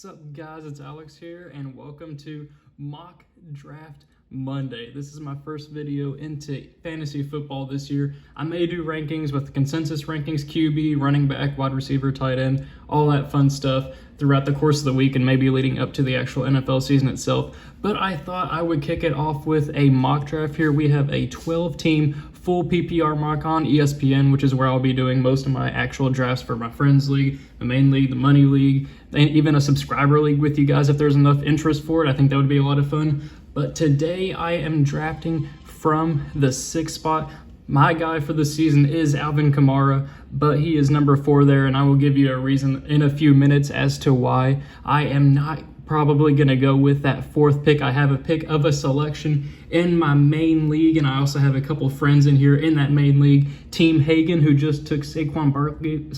What's up, guys? It's Alex here, and welcome to Mock Draft Monday. This is my first video into fantasy football this year. I may do rankings with consensus rankings, QB, running back, wide receiver, tight end, all that fun stuff throughout the course of the week and maybe leading up to the actual NFL season itself. But I thought I would kick it off with a mock draft here. We have a 12-team full PPR mock on ESPN, which is where I'll be doing most of my actual drafts for my friends league, the main league, the money league, and even a subscriber league with you guys if there's enough interest for it. I think that would be a lot of fun. But today I am drafting from the 6th spot. My guy for the season is Alvin Kamara, but he is number 4 there, and I will give you a reason in a few minutes as to why I am not probably going to go with that 4th pick. I have a pick of a selection in my main league, and I also have a couple friends in here in that main league. Team Hagen, who just took Saquon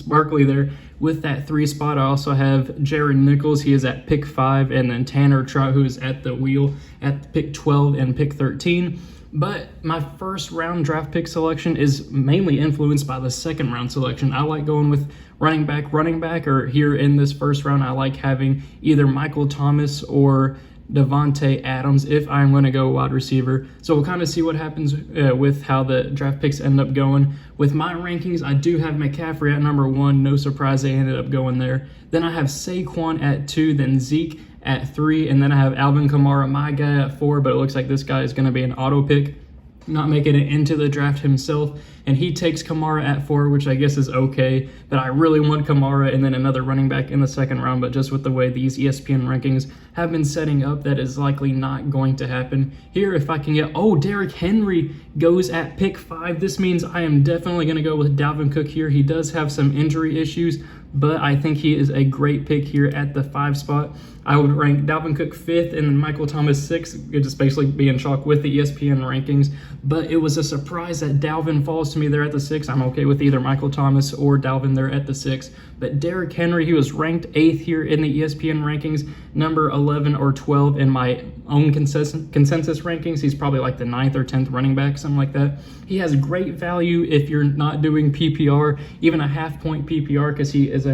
Barkley there with that 3 spot. I also have Jared Nichols. He is at pick 5, and then Tanner Trout, who is at the wheel at pick 12 and pick 13. But my first round draft pick selection is mainly influenced by the 2nd round selection. I like going with running back, or here in this first round, I like having either Michael Thomas or Devontae Adams if I'm going to go wide receiver. So we'll kind of see what happens with how the draft picks end up going. With my rankings, I do have McCaffrey at number 1. No surprise they ended up going there. Then I have Saquon at 2, then Zeke at 3, and then I have Alvin Kamara, my guy, at 4, but it looks like this guy is going to be an auto pick, not making it into the draft himself, and he takes Kamara at 4, which I guess is okay, but I really want Kamara and then another running back in the 2nd round, but just with the way these ESPN rankings have been setting up, that is likely not going to happen. Here, if I can get, Derrick Henry goes at pick 5. This means I am definitely going to go with Dalvin Cook here. He does have some injury issues, but I think he is a great pick here at the 5 spot. I would rank Dalvin Cook 5th and then Michael Thomas 6th. It'd just basically be in chalk with the ESPN rankings. But it was a surprise that Dalvin falls to me there at the 6th. I'm okay with either Michael Thomas or Dalvin there at the 6th. But Derrick Henry, he was ranked 8th here in the ESPN rankings, number 11 or 12 in my own consensus rankings. He's probably like the 9th or 10th running back, something like that. He has great value if you're not doing PPR, even a half-point PPR, because he is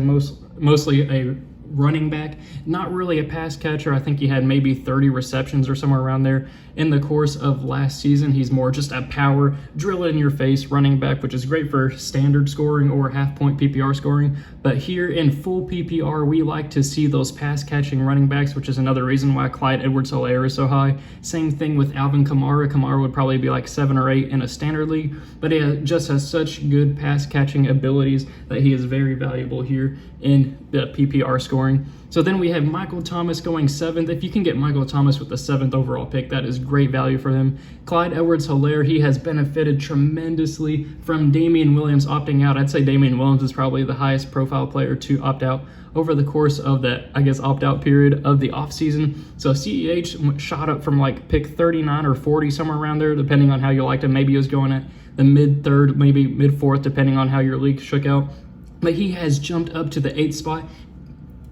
mostly a running back, not really a pass catcher. I think he had maybe 30 receptions or somewhere around there in the course of last season. He's more just a power, drill it in your face running back, which is great for standard scoring or half-point PPR scoring. But here in full PPR, we like to see those pass-catching running backs, which is another reason why Clyde Edwards-Helaire is so high. Same thing with Alvin Kamara. Kamara would probably be like 7 or 8 in a standard league, but he just has such good pass-catching abilities that he is very valuable here in the PPR scoring. So then we have Michael Thomas going 7th. If you can get Michael Thomas with the 7th overall pick, that is great value for him. Clyde Edwards-Helaire, he has benefited tremendously from Damien Williams opting out. I'd say Damien Williams is probably the highest profile player to opt out over the course of that, opt-out period of the offseason. So CEH shot up from like pick 39 or 40, somewhere around there, depending on how you liked him. Maybe he was going at the mid-3rd, maybe mid-4th, depending on how your league shook out. But he has jumped up to the 8th spot.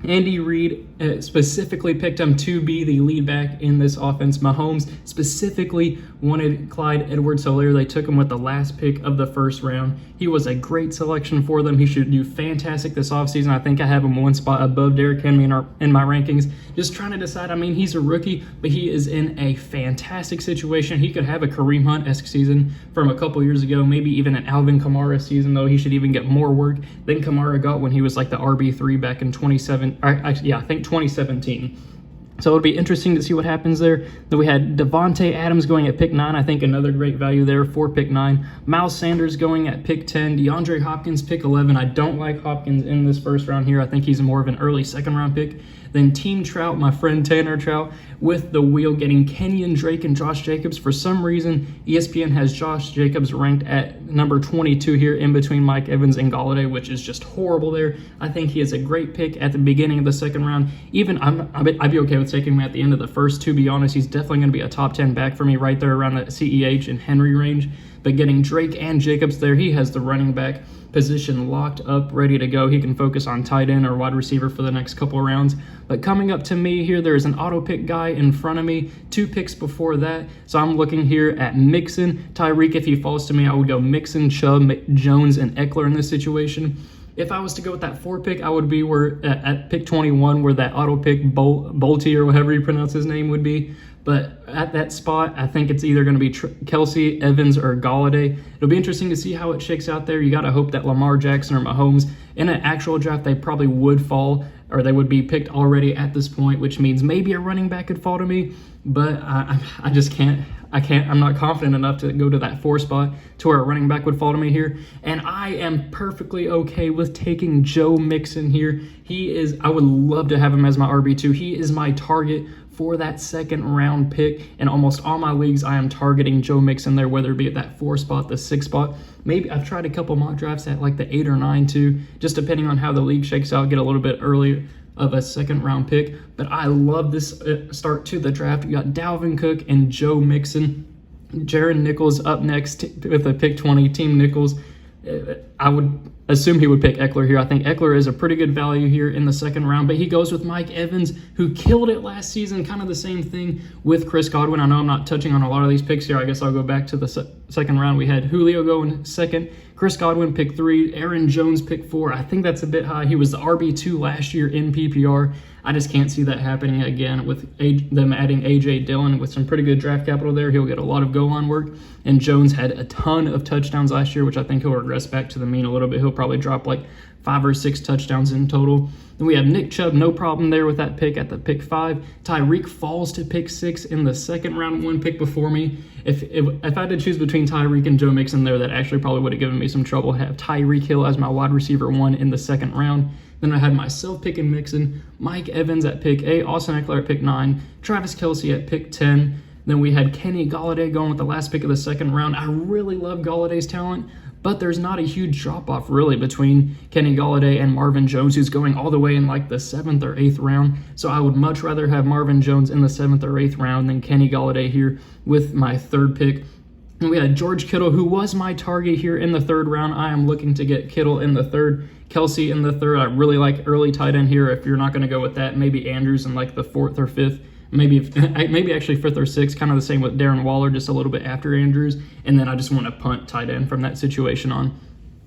Andy Reid specifically picked him to be the lead back in this offense. Mahomes specifically wanted Clyde Edwards-Helaire. They took him with the last pick of the 1st round. He was a great selection for them. He should do fantastic this offseason. I think I have him 1 spot above Derrick Henry in my rankings. Just trying to decide. I mean, he's a rookie, but he is in a fantastic situation. He could have a Kareem Hunt-esque season from a couple years ago, maybe even an Alvin Kamara season, though he should even get more work than Kamara got when he was like the RB3 back in 2017. So it'll be interesting to see what happens there. Then we had Devontae Adams going at pick 9. I think another great value there for pick 9. Miles Sanders going at pick 10. DeAndre Hopkins, pick 11. I don't like Hopkins in this 1st round here. I think he's more of an early 2nd round pick. Then Team Trout, my friend Tanner Trout, with the wheel getting Kenyon Drake and Josh Jacobs. For some reason, ESPN has Josh Jacobs ranked at number 22 here in between Mike Evans and Golladay, which is just horrible there. I think he is a great pick at the beginning of the 2nd round. Even I'd be okay with taking him at the end of the 1st, to be honest. He's definitely going to be a top 10 back for me right there around the CEH and Henry range. But getting Drake and Jacobs there, he has the running back position locked up, ready to go. He can focus on tight end or wide receiver for the next couple of rounds. But coming up to me here, there's an auto pick guy in front of me, 2 picks before that. So I'm looking here at Mixon. Tyreek, if he falls to me, I would go Mixon, Chubb, Jones, and Eckler in this situation. If I was to go with that 4 pick, I would be at pick 21, where that auto pick Bolte or whatever you pronounce his name would be. But at that spot, I think it's either going to be Kelsey, Evans, or Golladay. It'll be interesting to see how it shakes out there. You got to hope that Lamar Jackson or Mahomes, in an actual draft, they probably would fall, or they would be picked already at this point, which means maybe a running back could fall to me. But I just can't. I'm not confident enough to go to that 4 spot to where a running back would fall to me here. And I am perfectly okay with taking Joe Mixon here. I would love to have him as my RB2. He is my target for that second round pick. In almost all my leagues, I am targeting Joe Mixon there, whether it be at that 4 spot, the 6 spot. Maybe I've tried a couple mock drafts at like the 8 or 9 too, just depending on how the league shakes out, get a little bit earlier of a second round pick. But I love this start to the draft. You got Dalvin Cook and Joe Mixon. Jaron Nichols up next with a pick 20, Team Nichols. I would assume he would pick Eckler here. I think Eckler is a pretty good value here in the second round, but he goes with Mike Evans, who killed it last season. Kind of the same thing with Chris Godwin. I know I'm not touching on a lot of these picks here. I guess I'll go back to the second round. We had Julio going second, Chris Godwin pick 3, Aaron Jones pick 4. I think that's a bit high. He was the RB2 last year in PPR. I just can't see that happening again with them adding A.J. Dillon with some pretty good draft capital there. He'll get a lot of goal line work. And Jones had a ton of touchdowns last year, which I think he'll regress back to the mean a little bit. He'll probably drop like 5 or 6 touchdowns in total. Then we have Nick Chubb, no problem there with that pick at the pick 5. Tyreek falls to pick 6 in the second round, 1 pick before me. If I had to choose between Tyreek and Joe Mixon there, that actually probably would have given me some trouble. Have Tyreek Hill as my wide receiver 1 in the second round. Then I had myself picking Mixon, Mike Evans at pick 8, Austin Eckler at pick 9, Travis Kelce at pick 10. Then we had Kenny Golladay going with the last pick of the second round. I really love Galladay's talent, but there's not a huge drop-off really between Kenny Golladay and Marvin Jones, who's going all the way in like the 7th or 8th round. So I would much rather have Marvin Jones in the 7th or 8th round than Kenny Golladay here with my 3rd pick. And we had George Kittle, who was my target here in the 3rd round. I am looking to get Kittle in the 3rd, Kelsey in the 3rd. I really like early tight end here. If you're not going to go with that, maybe Andrews in like the 4th or 5th. Maybe actually 5th or 6th, kind of the same with Darren Waller, just a little bit after Andrews. And then I just want to punt tight end from that situation on.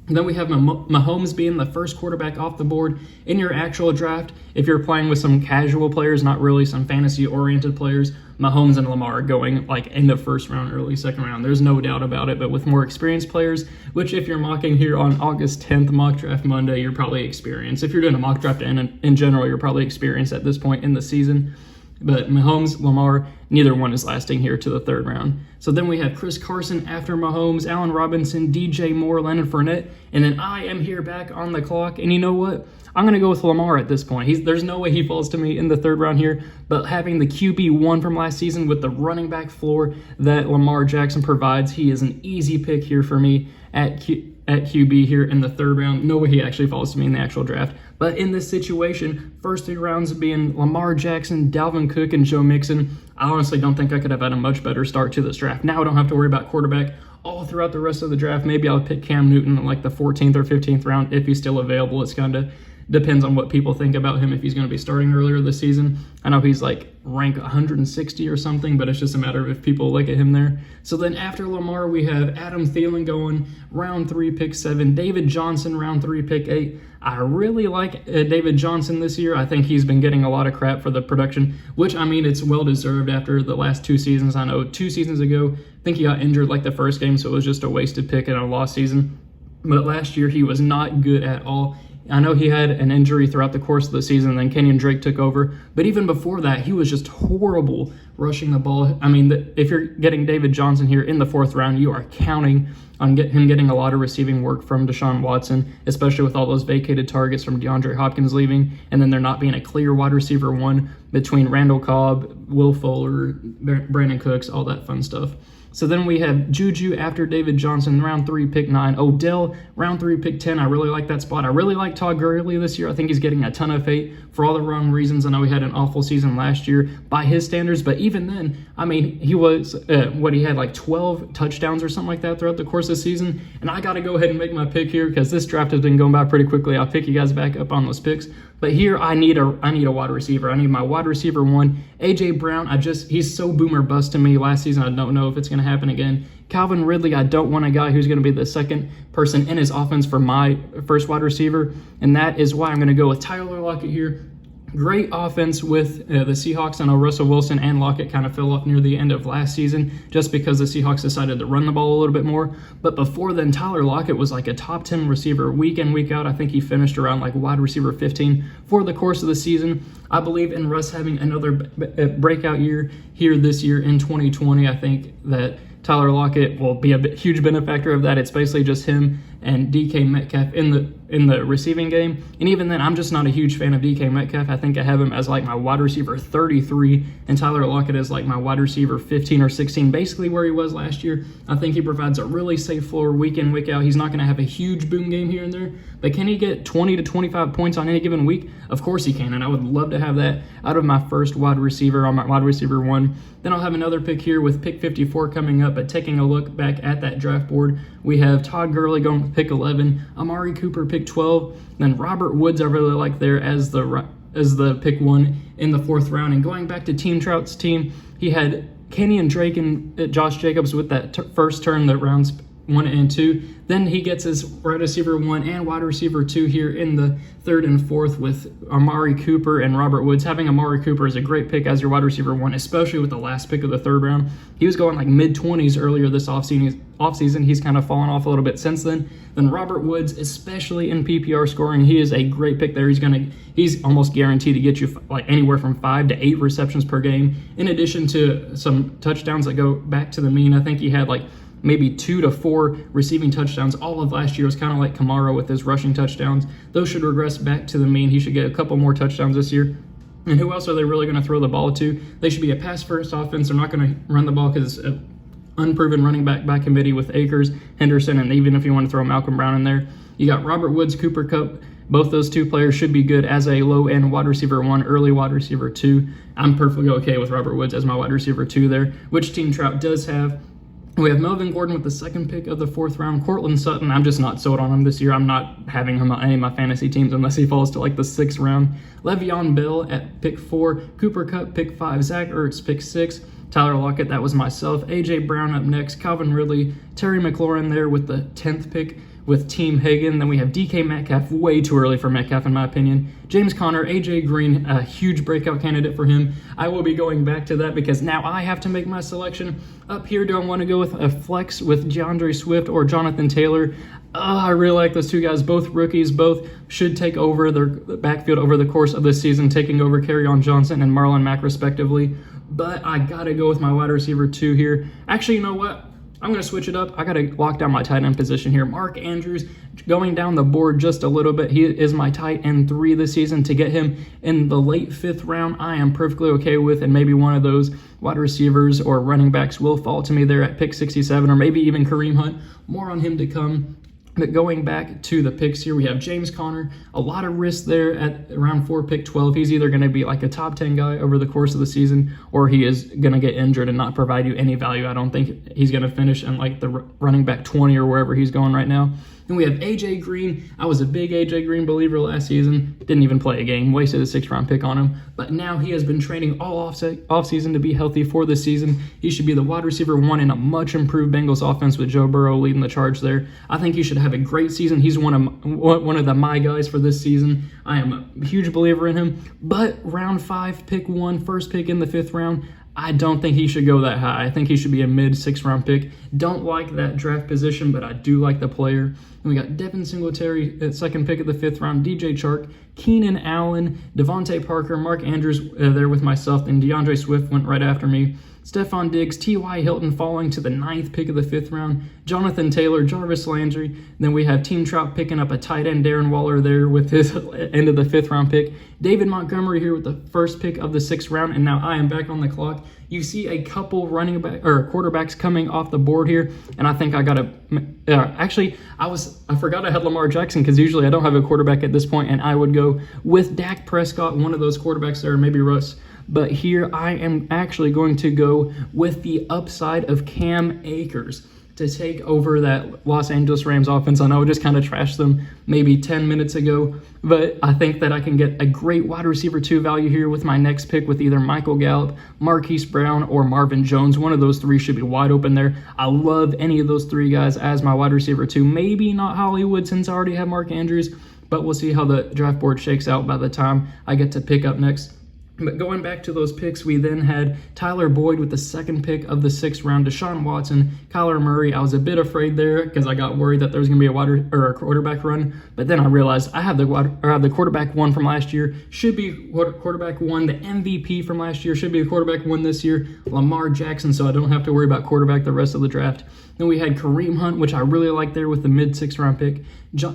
And then we have Mahomes being the first quarterback off the board in your actual draft. If you're playing with some casual players, not really some fantasy-oriented players, Mahomes and Lamar going like end of 1st round, early 2nd round. There's no doubt about it. But with more experienced players, which if you're mocking here on August 10th, Mock Draft Monday, you're probably experienced. If you're doing a mock draft in general, you're probably experienced at this point in the season. But Mahomes, Lamar, neither one is lasting here to the 3rd round. So then we have Chris Carson after Mahomes, Allen Robinson, DJ Moore, Leonard Fournette, and then I am here back on the clock. And you know what? I'm going to go with Lamar at this point. There's no way he falls to me in the 3rd round here, but having the QB1 from last season with the running back floor that Lamar Jackson provides, he is an easy pick here for me at QB here in the 3rd round. No way he actually falls to me in the actual draft. But in this situation, first 3 rounds being Lamar Jackson, Dalvin Cook, and Joe Mixon, I honestly don't think I could have had a much better start to this draft. Now I don't have to worry about quarterback all throughout the rest of the draft. Maybe I'll pick Cam Newton in like the 14th or 15th round if he's still available. It's kind of depends on what people think about him if he's going to be starting earlier this season. I know he's like rank 160 or something, but it's just a matter of if people look at him there. So then after Lamar, we have Adam Thielen going round 3, pick 7, David Johnson round 3, pick 8. I really like David Johnson this year. I think he's been getting a lot of crap for the production, which, I mean, it's well-deserved after the last 2 seasons. I know 2 seasons ago, I think he got injured like the first game, so it was just a wasted pick in a lost season. But last year, he was not good at all. I know he had an injury throughout the course of the season, and then Kenyon Drake took over. But even before that, he was just horrible rushing the ball. I mean, if you're getting David Johnson here in the 4th round, you are counting on him getting a lot of receiving work from Deshaun Watson, especially with all those vacated targets from DeAndre Hopkins leaving, and then there not being a clear wide receiver 1 between Randall Cobb, Will Fuller, Brandon Cooks, all that fun stuff. So then we have Juju after David Johnson, round 3, pick 9. Odell, round 3, pick 10. I really like that spot. I really like Todd Gurley this year. I think he's getting a ton of hate for all the wrong reasons. I know he had an awful season last year by his standards, but even then, I mean, he was, he had like 12 touchdowns or something like that throughout the course of the season. And I got to go ahead and make my pick here because this draft has been going by pretty quickly. I'll pick you guys back up on those picks. But here I need a wide receiver. I need my wide receiver 1, A.J. Brown. He's so boomer bust to me last season. I don't know if it's going to happen again. Calvin Ridley, I don't want a guy who's going to be the second person in his offense for my first wide receiver, and that is why I'm going to go with Tyler Lockett here. Great offense with the Seahawks. I know Russell Wilson and Lockett kind of fell off near the end of last season just because the Seahawks decided to run the ball a little bit more. But before then, Tyler Lockett was like a top 10 receiver week in, week out. I think he finished around like wide receiver 15 for the course of the season. I believe in Russ having another breakout year here this year in 2020. I think that Tyler Lockett will be a huge benefactor of that. It's basically just him and DK Metcalf in the receiving game. And even then, I'm just not a huge fan of DK Metcalf. I think I have him as like my wide receiver 33, and Tyler Lockett is like my wide receiver 15 or 16, basically where he was last year. I think he provides a really safe floor week in, week out. He's not going to have a huge boom game here and there, but can he get 20 to 25 points on any given week? Of course he can, and I would love to have that out of my first wide receiver on my wide receiver 1. Then I'll have another pick here with pick 54 coming up, but taking a look back at that draft board, we have Todd Gurley going with pick 11, Amari Cooper pick 12, then Robert Woods I really like there as the pick 1 in the 4th round. And going back to Team Trout's team, he had Kenyon Drake and Josh Jacobs with that first turn, the rounds 1 and 2. Then he gets his wide receiver 1 and wide receiver 2 here in the 3rd and 4th with Amari Cooper and Robert Woods. Having Amari Cooper is a great pick as your wide receiver 1, especially with the last pick of the 3rd round. He was going like mid-20s earlier this offseason. He's kind of fallen off a little bit since then. Then Robert Woods, especially in PPR scoring, he is a great pick there. He's almost guaranteed to get you like anywhere from 5 to 8 receptions per game, in addition to some touchdowns that go back to the mean. I think he had like maybe 2 to 4 receiving touchdowns. All of last year was kind of like Kamara with his rushing touchdowns. Those should regress back to the mean. He should get a couple more touchdowns this year. And who else are they really going to throw the ball to? They should be a pass-first offense. They're not going to run the ball because it's an unproven running back by committee with Akers, Henderson, and even if you want to throw Malcolm Brown in there. You got Robert Woods, Cooper Kupp. Both those two players should be good as a low-end wide receiver 1, early wide receiver 2. I'm perfectly okay with Robert Woods as my wide receiver 2 there, which Team Trout does have. We have Melvin Gordon with the 2nd pick of the 4th round. Cortland Sutton, I'm just not sold on him this year. I'm not having him on any of my fantasy teams unless he falls to like the 6th round. Le'Veon Bell at pick 4. Cooper Kupp pick 5. Zach Ertz pick 6. Tyler Lockett, that was myself. A.J. Brown up next. Calvin Ridley. Terry McLaurin there with the 10th pick with Team Hagen. Then we have DK Metcalf, way too early for Metcalf in my opinion. James Conner, AJ Green, a huge breakout candidate for him. I will be going back to that because now I have to make my selection. Up here, do I want to go with a flex with DeAndre Swift or Jonathan Taylor? I really like those two guys, both rookies, both should take over their backfield over the course of this season, taking over Kerryon Johnson and Marlon Mack respectively. But I got to go with my wide receiver 2 here. Actually, you know what? I'm going to switch it up. I got to lock down my tight end position here. Mark Andrews going down the board just a little bit. He is my tight end 3 this season. To get him in the late 5th round, I am perfectly okay with, and maybe one of those wide receivers or running backs will fall to me there at pick 67, or maybe even Kareem Hunt. More on him to come. But going back to the picks here, we have James Conner. A lot of risk there at around 4, pick 12. He's either going to be like a top 10 guy over the course of the season, or he is going to get injured and not provide you any value. I don't think he's going to finish in like the running back 20 or wherever he's going right now. Then we have AJ Green. I was a big AJ Green believer last season. Didn't even play a game. Wasted a 6th round pick on him. But now he has been training all off season to be healthy for this season. He should be the wide receiver 1 in a much improved Bengals offense with Joe Burrow leading the charge there. I think he should have a great season. He's one of the my guys for this season. I am a huge believer in him. But round 5, pick 1, first pick in the 5th round, I don't think he should go that high. I think he should be a mid-6th round pick. Don't like that draft position, but I do like the player. And we got Devin Singletary at 2nd pick of the 5th round, DJ Chark, Keenan Allen, Devontae Parker, Mark Andrews there with myself, and DeAndre Swift went right after me. Stephon Diggs, T.Y. Hilton falling to the 9th pick of the 5th round, Jonathan Taylor, Jarvis Landry. Then we have Team Trout picking up a tight end, Darren Waller there with his end of the 5th round pick. David Montgomery here with the 1st pick of the 6th round, and now I am back on the clock. You see a couple quarterbacks coming off the board here, and I think I got to actually I forgot I had Lamar Jackson because usually I don't have a quarterback at this point, and I would go with Dak Prescott, one of those quarterbacks there, maybe Russ. But here I am actually going to go with the upside of Cam Akers. to take over that Los Angeles Rams offense. I know I just kind of trashed them maybe 10 minutes ago, but I think that I can get a great wide receiver 2 value here with my next pick with either Michael Gallup, Marquise Brown, or Marvin Jones. One of those 3 should be wide open there. I love any of those 3 guys as my wide receiver 2. Maybe not Hollywood since I already have Mark Andrews, but we'll see how the draft board shakes out by the time I get to pick up next. But going back to those picks, we then had Tyler Boyd with the 2nd pick of the 6th round, Deshaun Watson, Kyler Murray. I was a bit afraid there because I got worried that there was going to be a quarterback run, but then I realized I have the quarterback 1 from last year, should be quarterback 1. The MVP from last year should be the quarterback 1 this year, Lamar Jackson, so I don't have to worry about quarterback the rest of the draft. Then we had Kareem Hunt, which I really like there with the mid-6th round pick.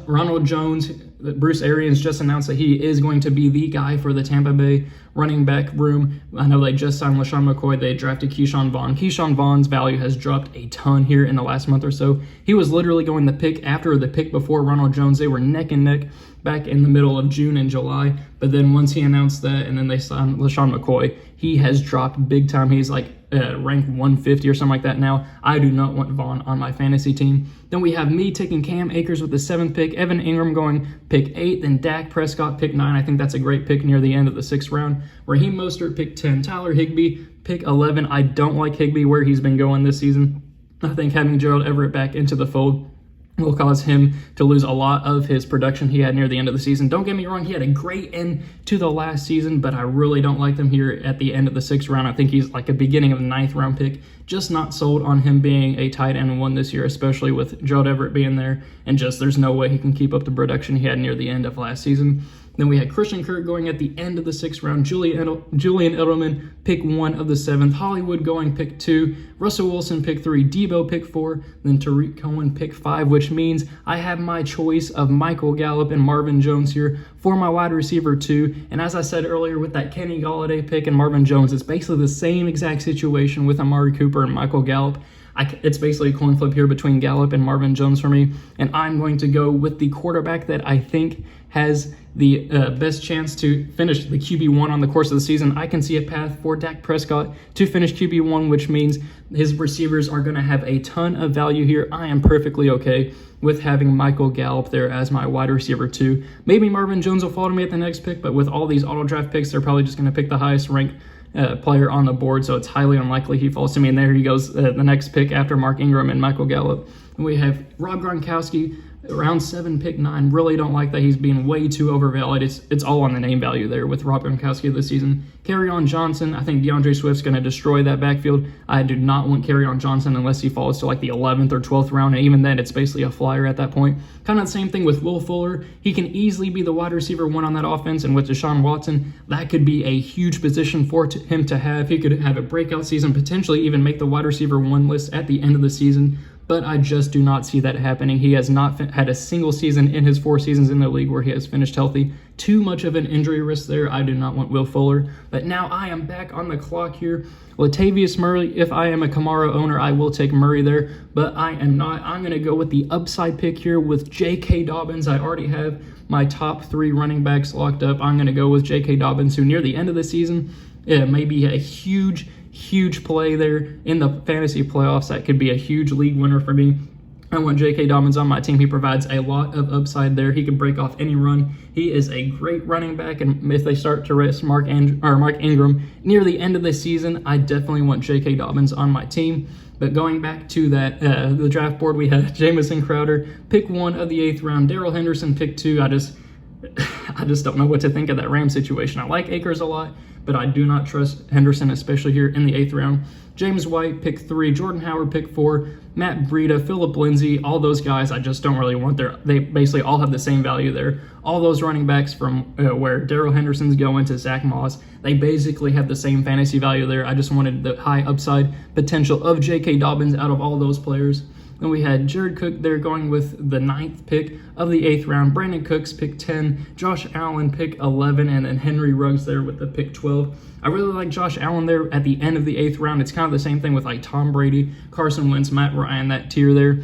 Ronald Jones, Bruce Arians just announced that he is going to be the guy for the Tampa Bay running back room. I know they just signed LaShawn McCoy. They drafted Keyshawn Vaughn. Keyshawn Vaughn's value has dropped a ton here in the last month or so. He was literally going the pick after the pick before Ronald Jones. They were neck and neck back in the middle of June and July. But then once he announced that and then they signed LaShawn McCoy, he has dropped big time. He's like ranked 150 or something like that now. I do not want Vaughn on my fantasy team. Then we have me taking Cam Akers with the 7th pick, Evan Ingram going pick 8, then Dak Prescott pick 9. I think that's a great pick near the end of the 6th round. Raheem Mostert pick 10, Tyler Higbee pick 11. I don't like Higbee where he's been going this season. I think having Gerald Everett back into the fold will cause him to lose a lot of his production he had near the end of the season. Don't get me wrong, he had a great end to the last season, but I really don't like him here at the end of the 6th round. I think he's like a beginning of the 9th round pick. Just not sold on him being a tight end 1 this year, especially with Gerald Everett being there, and just there's no way he can keep up the production he had near the end of last season. Then we had Christian Kirk going at the end of the 6th round, Julian Edelman pick 1 of the 7th, Hollywood going pick 2, Russell Wilson pick 3, Debo pick 4, then Tariq Cohen pick 5, which means I have my choice of Michael Gallup and Marvin Jones here for my wide receiver 2. And as I said earlier, with that Kenny Golladay pick and Marvin Jones, it's basically the same exact situation with Amari Cooper and Michael Gallup. It's basically a coin flip here between Gallup and Marvin Jones for me, and I'm going to go with the quarterback that I think has the best chance to finish the QB1 on the course of the season. I can see a path for Dak Prescott to finish QB1, which means his receivers are going to have a ton of value here. I am perfectly okay with having Michael Gallup there as my wide receiver 2. Maybe Marvin Jones will fall to me at the next pick, but with all these auto draft picks, they're probably just going to pick the highest ranked player on the board, so it's highly unlikely he falls to me. And there he goes, the next pick after Mark Ingram and Michael Gallup. And we have Rob Gronkowski, round 7, pick 9. Really don't like that he's being way too overvalued. It's all on the name value there with Rob Gronkowski this season. Kerryon Johnson, I think DeAndre Swift's going to destroy that backfield. I do not want Kerryon Johnson unless he falls to like the 11th or 12th round, and even then it's basically a flyer at that point. Kind of the same thing with Will Fuller. He can easily be the wide receiver 1 on that offense, and with Deshaun Watson, that could be a huge position for him to have. He could have a breakout season, potentially even make the wide receiver 1 list at the end of the season. But I just do not see that happening. He has not had a single season in his 4 seasons in the league where he has finished healthy. Too much of an injury risk there. I do not want Will Fuller. But now I am back on the clock here. Latavius Murray, if I am a Kamara owner, I will take Murray there. But I am not. I'm going to go with the upside pick here with J.K. Dobbins. I already have my top 3 running backs locked up. I'm going to go with J.K. Dobbins, who near the end of the season, may be a huge play there in the fantasy playoffs. That could be a huge league winner for me. I want J.K. Dobbins on my team. He provides a lot of upside there. He can break off any run. He is a great running back, and if they start to rest Mark Ingram near the end of the season, I definitely want J.K. Dobbins on my team. But going back to that, the draft board, we had Jamison Crowder, pick 1 of the 8th round, Darrell Henderson, pick 2. I just don't know what to think of that Rams situation. I like Akers a lot, but I do not trust Henderson, especially here in the 8th round. James White, pick 3. Jordan Howard, pick 4. Matt Breida, Phillip Lindsay, all those guys I just don't really want there. They basically all have the same value there. All those running backs from where Darrell Henderson's going to Zach Moss, they basically have the same fantasy value there. I just wanted the high upside potential of J.K. Dobbins out of all those players. Then we had Jared Cook there going with the 9th pick of the 8th round. Brandon Cooks, pick 10. Josh Allen, pick 11. And then Henry Ruggs there with the pick 12. I really like Josh Allen there at the end of the 8th round. It's kind of the same thing with like Tom Brady, Carson Wentz, Matt Ryan, that tier there.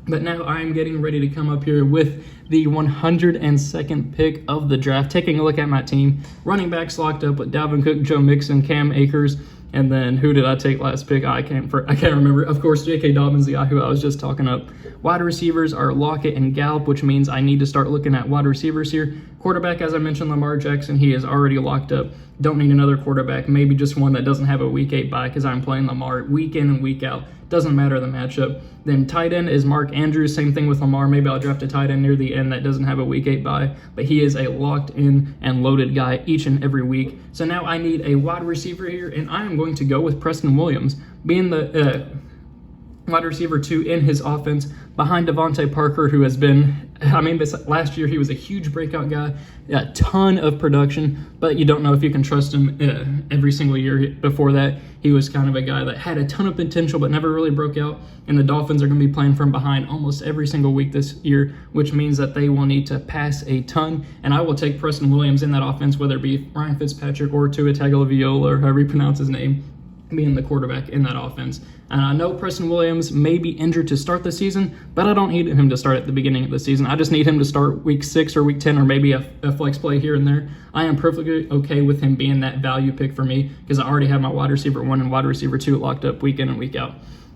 But now I am getting ready to come up here with the 102nd pick of the draft. Taking a look at my team. Running backs locked up with Dalvin Cook, Joe Mixon, Cam Akers, And then who did I take last pick? I can't remember. Of course, J.K. Dobbins, the guy who I was just talking up. Wide receivers are Lockett and Gallup, which means I need to start looking at wide receivers here. Quarterback, as I mentioned, Lamar Jackson, he is already locked up. Don't need another quarterback, maybe just one that doesn't have a week 8 bye because I'm playing Lamar week in and week out. Doesn't matter the matchup. Then tight end is Mark Andrews. Same thing with Lamar. Maybe I'll draft a tight end near the end that doesn't have a week 8 bye, but he is a locked in and loaded guy each and every week. So now I need a wide receiver here, and I am going to go with Preston Williams, being the wide receiver 2 in his offense behind Devontae Parker, who has been, last year he was a huge breakout guy, a ton of production, but you don't know if you can trust him every single year. Before that, he was kind of a guy that had a ton of potential but never really broke out, and the Dolphins are going to be playing from behind almost every single week this year, which means that they will need to pass a ton, and I will take Preston Williams in that offense, whether it be Ryan Fitzpatrick or Tua Tagovailoa, or however you pronounce his name, being the quarterback in that offense. And I know Preston Williams may be injured to start the season, but I don't need him to start at the beginning of the season. I just need him to start week 6 or week 10 or maybe a flex play here and there. I am perfectly okay with him being that value pick for me because I already have my wide receiver 1 and wide receiver 2 locked up week in and week out.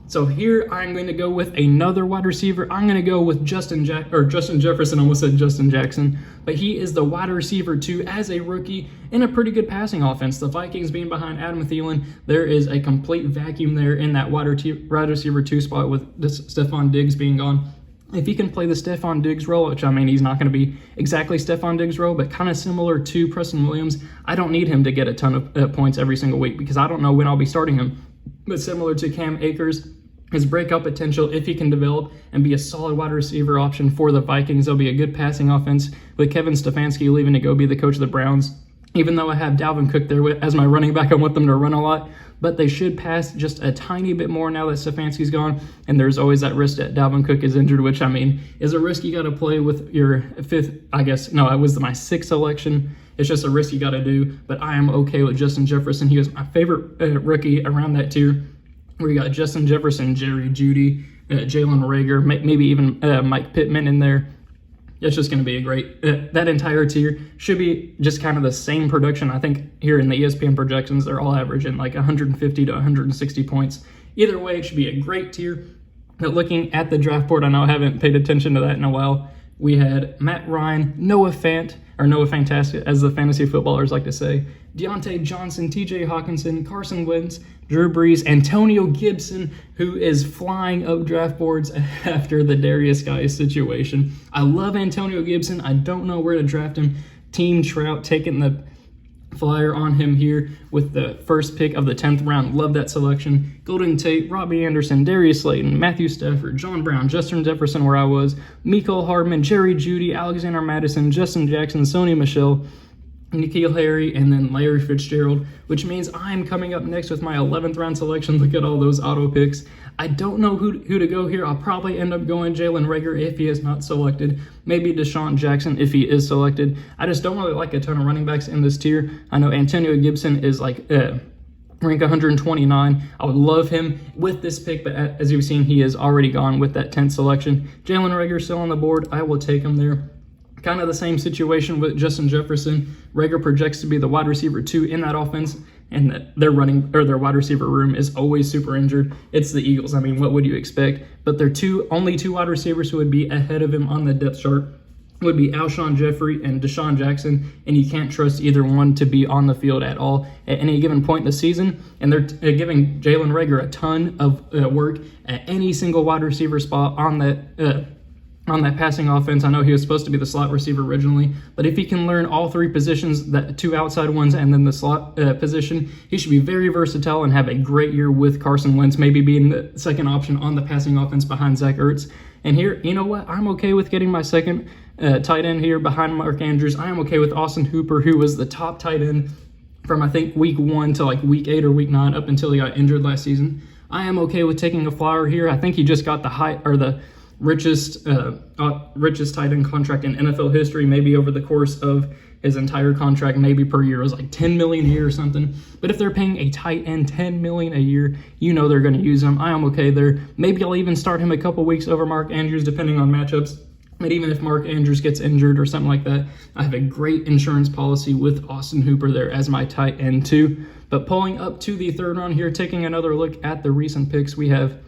So here I'm going to go with another wide receiver. I'm going to go with Justin Jefferson. I almost said Justin Jackson, but he is the wide receiver 2 as a rookie in a pretty good passing offense. The Vikings being behind Adam Thielen, there is a complete vacuum there in that wide receiver 2 spot with Stephon Diggs being gone. If he can play the Stephon Diggs role, which he's not going to be exactly Stephon Diggs' role, but kind of similar to Preston Williams, I don't need him to get a ton of points every single week because I don't know when I'll be starting him. But similar to Cam Akers, his breakout potential, if he can develop and be a solid wide receiver option for the Vikings, there'll be a good passing offense with Kevin Stefanski leaving to go be the coach of the Browns. Even though I have Dalvin Cook there as my running back, I want them to run a lot, but they should pass just a tiny bit more now that Stefanski's gone, and there's always that risk that Dalvin Cook is injured, which is a risk you got to play with your 5th, it was my 6th selection. It's just a risk you got to do, but I am okay with Justin Jefferson. He was my favorite rookie around that tier, where you got Justin Jefferson, Jerry Jeudy, Jalen Reagor, maybe even Mike Pittman in there. It's just going to be a great, that entire tier should be just kind of the same production. I think here in the ESPN projections, they're all averaging like 150 to 160 points. Either way, it should be a great tier. But looking at the draft board, I know I haven't paid attention to that in a while. We had Matt Ryan, Noah Fant, as the fantasy footballers like to say, Deontay Johnson, TJ Hawkinson, Carson Wentz, Drew Brees, Antonio Gibson, who is flying up draft boards after the Darius Guys situation. I love Antonio Gibson. I don't know where to draft him. Team Trout taking the flyer on him here with the first pick of the 10th round. Love that selection. Golden Tate, Robbie Anderson, Darius Slayton, Matthew Stafford, John Brown, Justin Jefferson where I was, Mecole Hardman, Jerry Jeudy, Alexander Madison, Justin Jackson, Sony Michel, N'Keal Harry, and then Larry Fitzgerald, which means I'm coming up next with my 11th round selection. Look at all those auto picks. I don't know who to go here. I'll probably end up going Jalen Reagor if he is not selected. Maybe Deshaun Jackson if he is selected. I just don't really like a ton of running backs in this tier. I know Antonio Gibson is like rank 129. I would love him with this pick, but as you've seen, he is already gone with that 10th selection. Jalen Reagor still on the board. I will take him there. Kind of the same situation with Justin Jefferson. Reagor projects to be the wide receiver 2 in that offense, and their wide receiver room is always super injured. It's the Eagles. What would you expect? But their only two wide receivers who would be ahead of him on the depth chart would be Alshon Jeffrey and Deshaun Jackson, and you can't trust either one to be on the field at all at any given point in the season. And they're giving Jalen Reagor a ton of work at any single wide receiver spot on that passing offense. I know he was supposed to be the slot receiver originally, but if he can learn all 3 positions, the 2 outside ones and then the slot position, he should be very versatile and have a great year with Carson Wentz, maybe being the second option on the passing offense behind Zach Ertz. And here, you know what? I'm okay with getting my second tight end here behind Mark Andrews. I am okay with Austin Hooper, who was the top tight end from I think week 1 to like week 8 or week 9 up until he got injured last season. I am okay with taking a flyer here. I think he just got the richest tight end contract in NFL history, maybe over the course of his entire contract, maybe per year. It was like $10 million a year or something. But if they're paying a tight end $10 million a year, you know they're going to use him. I am okay there. Maybe I'll even start him a couple weeks over Mark Andrews, depending on matchups. But even if Mark Andrews gets injured or something like that, I have a great insurance policy with Austin Hooper there as my tight end too. But pulling up to the third round here, taking another look at the recent picks, we have,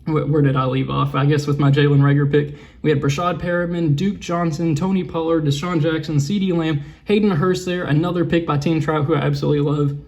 where did I leave off? I guess with my Jalen Reagor pick, we had Brashad Perriman, Duke Johnson, Tony Pollard, Deshaun Jackson, CeeDee Lamb, Hayden Hurst there, another pick by Team Trout, who I absolutely love.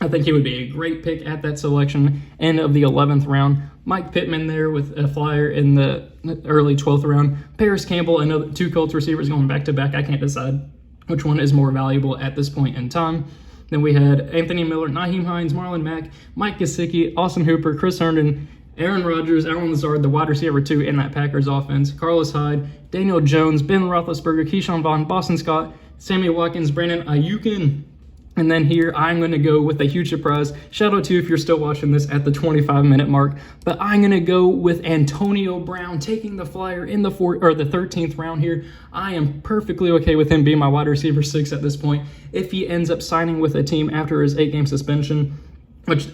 I think he would be a great pick at that selection, end of the 11th round. Mike Pittman there with a flyer in the early 12th round. Paris Campbell, another two Colts receivers going back-to-back. I can't decide which one is more valuable at this point in time. Then we had Anthony Miller, Nyheim Hines, Marlon Mack, Mike Gesicki, Austin Hooper, Chris Herndon, Aaron Rodgers, Allen Lazard, the wide receiver 2 in that Packers offense, Carlos Hyde, Daniel Jones, Ben Roethlisberger, Keyshawn Vaughn, Boston Scott, Sammy Watkins, Brandon Ayuk. And then here, I'm going to go with a huge surprise. Shout out to you if you're still watching this at the 25-minute mark. But I'm going to go with Antonio Brown taking the flyer in the 13th round here. I am perfectly okay with him being my wide receiver 6 at this point. If he ends up signing with a team after his 8-game suspension, which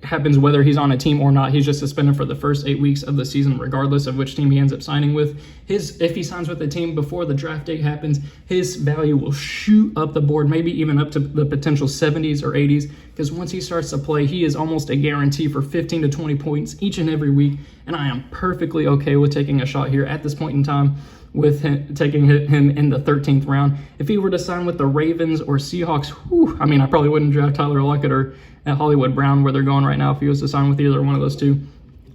happens whether he's on a team or not. He's just suspended for the first 8 weeks of the season, regardless of which team he ends up signing with. If he signs with a team before the draft date happens, his value will shoot up the board, maybe even up to the potential 70s or 80s, because once he starts to play, he is almost a guarantee for 15 to 20 points each and every week, and I am perfectly okay with taking a shot here at this point in time with taking him in the 13th round. If he were to sign with the Ravens or Seahawks, I probably wouldn't draft Tyler Lockett or Hollywood Brown where they're going right now if he was to sign with either one of those two.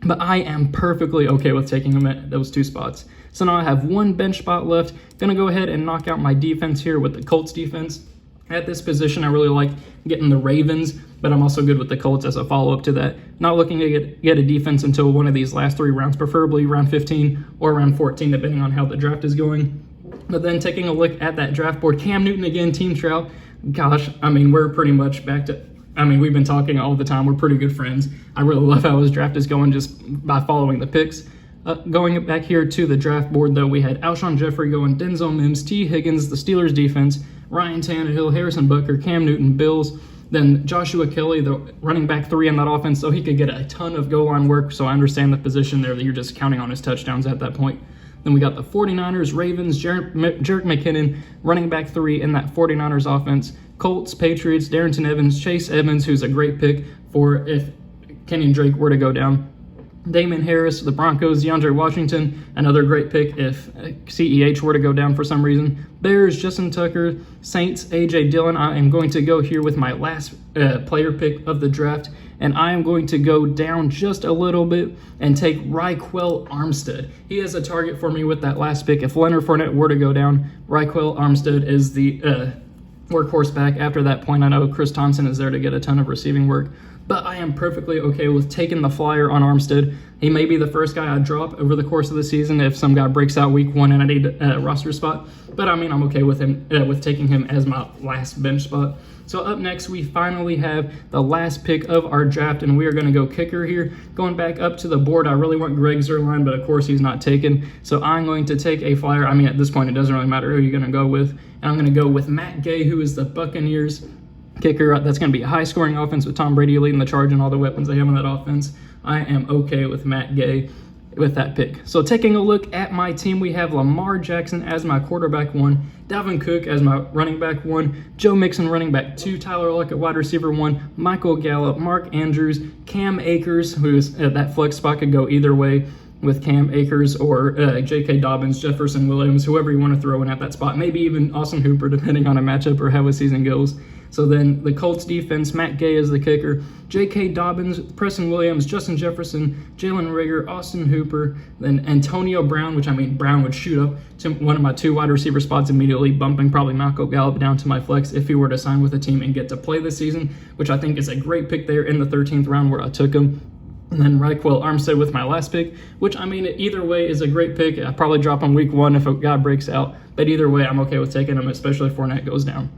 But I am perfectly okay with taking him at those two spots. So now I have one bench spot left. Gonna go ahead and knock out my defense here with the Colts defense. At this position, I really like getting the Ravens, but I'm also good with the Colts as a follow-up to that. Not looking to get a defense until one of these last 3 rounds, preferably round 15 or round 14, depending on how the draft is going. But then taking a look at that draft board, Cam Newton again, Team Trout. Gosh, we're pretty much back to, we've been talking all the time. We're pretty good friends. I really love how his draft is going just by following the picks. Going back here to the draft board, though, we had Alshon Jeffrey going, Denzel Mims, T. Higgins, the Steelers defense, Ryan Tannehill, Harrison Butker, Cam Newton, Bills, then Joshua Kelly, the running back 3 in that offense, so he could get a ton of goal line work, so I understand the position there that you're just counting on his touchdowns at that point. Then we got the 49ers, Ravens, Jerick McKinnon, running back 3 in that 49ers offense, Colts, Patriots, Darrington Evans, Chase Edmonds, who's a great pick for if Kenyon Drake were to go down, Damon Harris, the Broncos, DeAndre Washington, another great pick if CEH were to go down for some reason. Bears, Justin Tucker, Saints, A.J. Dillon. I am going to go here with my last player pick of the draft, and I am going to go down just a little bit and take Raquel Armstead. He is a target for me with that last pick. If Leonard Fournette were to go down, Raquel Armstead is the workhorse back. After that point, I know Chris Thompson is there to get a ton of receiving work, but I am perfectly okay with taking the flyer on Armstead. He may be the first guy I drop over the course of the season if some guy breaks out week 1 and I need a roster spot. But I'm okay with him with taking him as my last bench spot. So up next, we finally have the last pick of our draft, and we are going to go kicker here. Going back up to the board, I really want Greg Zuerlein, but of course he's not taken. So I'm going to take a flyer. At this point, it doesn't really matter who you're going to go with. And I'm going to go with Matt Gay, who is the Buccaneers kicker. That's going to be a high-scoring offense with Tom Brady leading the charge and all the weapons they have in that offense. I am okay with Matt Gay with that pick. So taking a look at my team, we have Lamar Jackson as my quarterback 1, Dalvin Cook as my running back 1, Joe Mixon running back 2, Tyler Lockett wide receiver 1, Michael Gallup, Mark Andrews, Cam Akers, who's that flex spot could go either way with Cam Akers or J.K. Dobbins, Jefferson Williams, whoever you want to throw in at that spot, maybe even Austin Hooper, depending on a matchup or how his season goes. So then the Colts defense, Matt Gay is the kicker, J.K. Dobbins, Preston Williams, Justin Jefferson, Jalen Reagor, Austin Hooper, then Antonio Brown, which Brown would shoot up to one of my 2 wide receiver spots immediately, bumping probably Michael Gallup down to my flex if he were to sign with a team and get to play this season, which I think is a great pick there in the 13th round where I took him. And then Raquel Armstead with my last pick, which either way is a great pick. I'll probably drop him week 1 if a guy breaks out, but either way I'm okay with taking him, especially if Fournette goes down.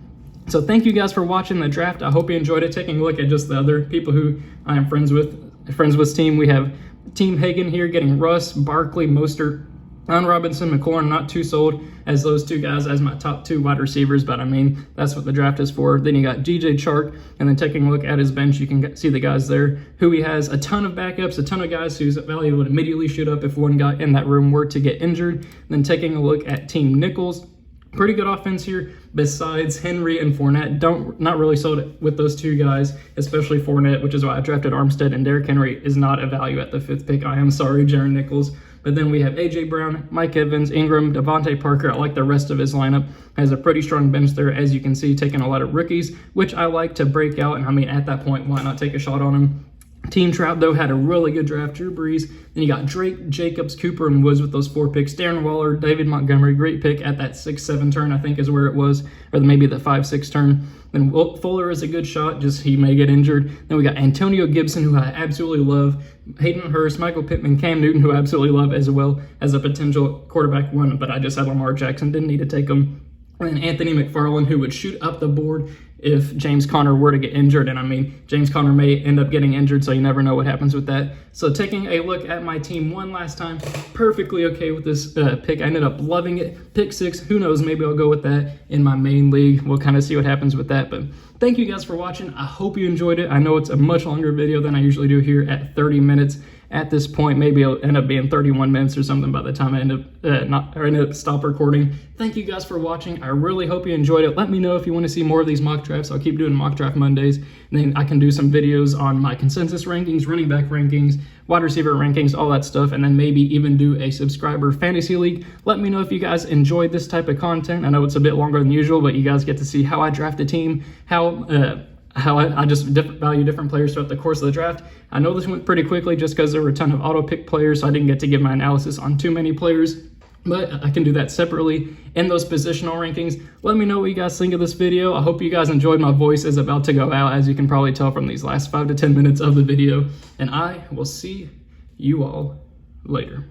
So thank you guys for watching the draft. I hope you enjoyed it. Taking a look at just the other people who I am friends with team. We have Team Hagen here getting Russ, Barkley, Mostert, On Robinson, McLaurin, not too sold as those two guys as my top 2 wide receivers, but I mean, that's what the draft is for. Then you got DJ Chark, and then taking a look at his bench, you can see the guys there who he has a ton of backups, a ton of guys whose value would immediately shoot up if one guy in that room were to get injured. Then taking a look at Team Nichols, pretty good offense here besides Henry and Fournette. Not really sold with those two guys, especially Fournette, which is why I drafted Armstead, and Derrick Henry is not a value at the 5th pick. I am sorry, Jaron Nichols. But then we have A.J. Brown, Mike Evans, Ingram, Devontae Parker. I like the rest of his lineup. Has a pretty strong bench there, as you can see, taking a lot of rookies, which I like to break out. And I mean, at that point, why not take a shot on him? Team Trout, though, had a really good draft. Drew Brees. Then you got Drake, Jacobs, Cooper, and Woods with those 4 picks. Darren Waller, David Montgomery, great pick at that 6-7 turn, I think is where it was, or maybe the 5-6 turn. Then Fuller is a good shot, just he may get injured. Then we got Antonio Gibson, who I absolutely love. Hayden Hurst, Michael Pittman, Cam Newton, who I absolutely love as well as a potential quarterback 1, but I just had Lamar Jackson, didn't need to take him. And Anthony McFarland, who would shoot up the board if James Conner were to get injured. And I mean, James Conner may end up getting injured, so you never know what happens with that. So taking a look at my team one last time, perfectly okay with this pick. I ended up loving it. Pick 6, who knows, maybe I'll go with that in my main league. We'll kind of see what happens with that. But thank you guys for watching. I hope you enjoyed it. I know it's a much longer video than I usually do here at 30 minutes. At this point, maybe it'll end up being 31 minutes or something by the time I end up stop recording. Thank you guys for watching. I really hope you enjoyed it. Let me know if you want to see more of these mock drafts. I'll keep doing mock draft Mondays, and then I can do some videos on my consensus rankings, running back rankings, wide receiver rankings, all that stuff, and then maybe even do a subscriber fantasy league. Let me know if you guys enjoyed this type of content. I know it's a bit longer than usual, but you guys get to see how I draft a team, how I just value different players throughout the course of the draft. I know this went pretty quickly just because there were a ton of auto pick players, so I didn't get to give my analysis on too many players, but I can do that separately in those positional rankings. Let me know what you guys think of this video. I hope you guys enjoyed. My voice is about to go out, as you can probably tell from these last 5 to 10 minutes of the video, and I will see you all later.